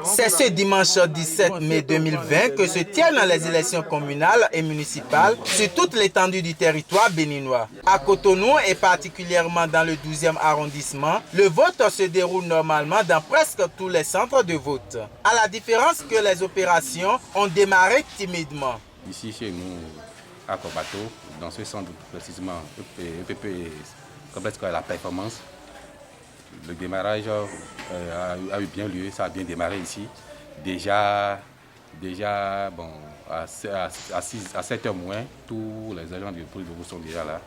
C'est ce dimanche 17 mai 2020 que se tiennent les élections communales et municipales sur toute l'étendue du territoire béninois. À Cotonou et particulièrement dans le 12e arrondissement, le vote se déroule normalement dans presque tous les centres de vote. À la différence que les opérations ont démarré timidement. Ici chez nous, à Kobato, dans ce centre précisément, EPP Complexe de la Performance, le démarrage a eu bien lieu, ça a bien démarré ici. Déjà bon, à 7h moins, tous les agents de police sont déjà là,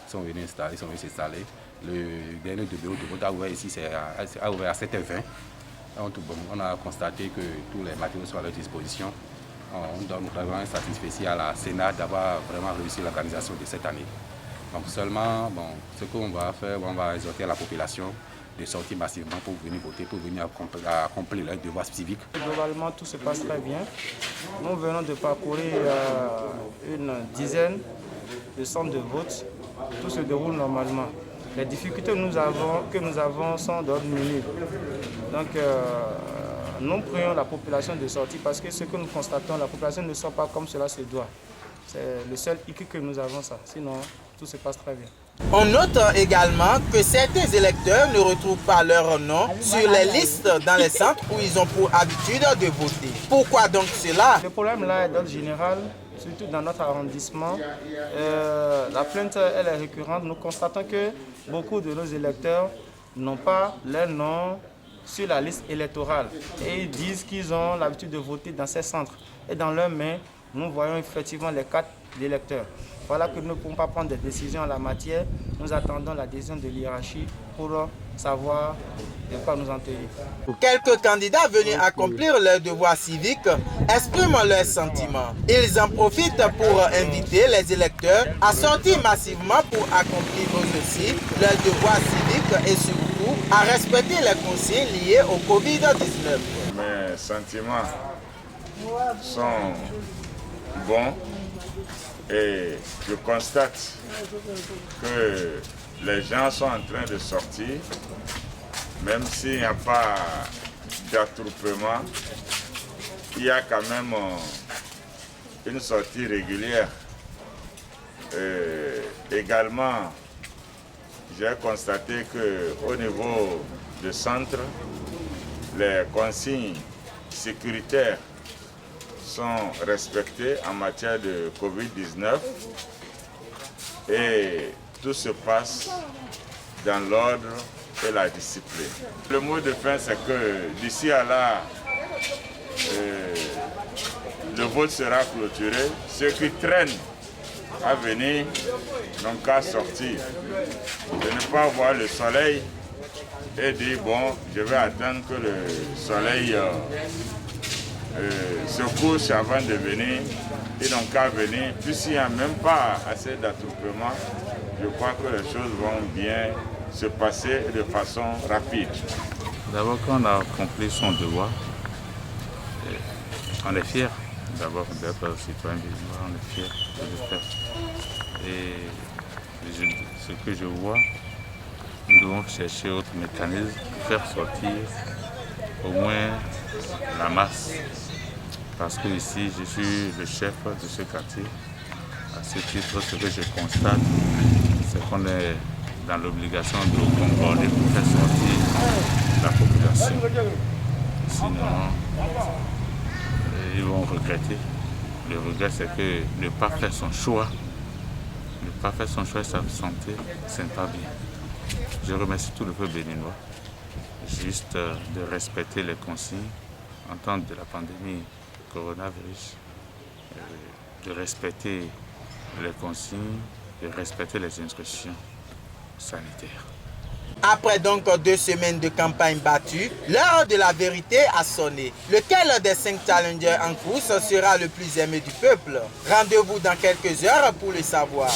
sont venus s'installer. Le dernier bureau de vote a ouvert ici, a ouvert à 7h20. On a constaté que tous les matériaux sont à leur disposition. Nous avons satisfait à la Sénat d'avoir vraiment réussi l'organisation de cette année. Donc seulement, bon, ce qu'on va faire, on va exhorter la population de sortir massivement pour venir voter, pour venir accomplir leurs devoirs civiques. Globalement, tout se passe très bien. Nous venons de parcourir une dizaine de centres de vote. Tout se déroule normalement. Les difficultés que nous avons sont d'ordre minime. Donc, nous prions la population de sortir parce que ce que nous constatons, la population ne sort pas comme cela se doit. C'est le seul hic que nous avons ça. Sinon, tout se passe très bien. On note également que certains électeurs ne retrouvent pas leur nom sur les listes dans les centres où ils ont pour habitude de voter. Pourquoi donc cela? Le problème là est d'ordre général, surtout dans notre arrondissement. La plainte elle est récurrente. Nous constatons que beaucoup de nos électeurs n'ont pas leur nom sur la liste électorale. Et ils disent qu'ils ont l'habitude de voter dans ces centres. Et dans leurs mains, nous voyons effectivement les cartes d'électeurs. Voilà que nous ne pouvons pas prendre des décisions en la matière. Nous attendons la décision de l'hiérarchie pour savoir de quoi nous en tenir. Quelques candidats venus accomplir leurs devoirs civiques expriment leurs sentiments. Ils en profitent pour inviter les électeurs à sortir massivement pour accomplir aussi leurs devoirs civiques et surtout à respecter les consignes liées au Covid-19. Mes sentiments sont bons. Et je constate que les gens sont en train de sortir, même s'il n'y a pas d'attroupement, il y a quand même une sortie régulière. Également, j'ai constaté qu'au niveau du centre, les consignes sécuritaires sont respectés en matière de Covid-19 et tout se passe dans l'ordre et la discipline. Le mot de fin, c'est que d'ici à là, le vote sera clôturé. Ceux qui traînent à venir n'ont qu'à sortir. De ne pas voir le soleil et dire bon, je vais attendre que le soleil se couche avant de venir, ils n'ont qu'à venir. Puisqu'il n'y a même pas assez d'attroupement, je crois que les choses vont bien se passer de façon rapide. D'abord, quand on a accompli son devoir, on est fier d'abord d'être citoyen béninois, on est fier de le faire. Et ce que je vois, nous devons chercher autre mécanisme pour faire sortir au moins la masse. Parce que ici, je suis le chef de ce quartier. À ce titre, ce que je constate, c'est qu'on est dans l'obligation de concorder pour faire sortir la population. Sinon, ils vont regretter. Le regret, c'est que ne pas faire son choix, et s'absenter, ce n'est pas bien. Je remercie tout le peuple béninois, juste de respecter les consignes en temps de la pandémie coronavirus, de respecter les consignes, de respecter les instructions sanitaires. Après donc 2 semaines de campagne battue, l'heure de la vérité a sonné. Lequel des 5 challengers en course sera le plus aimé du peuple? Rendez-vous dans quelques heures pour le savoir.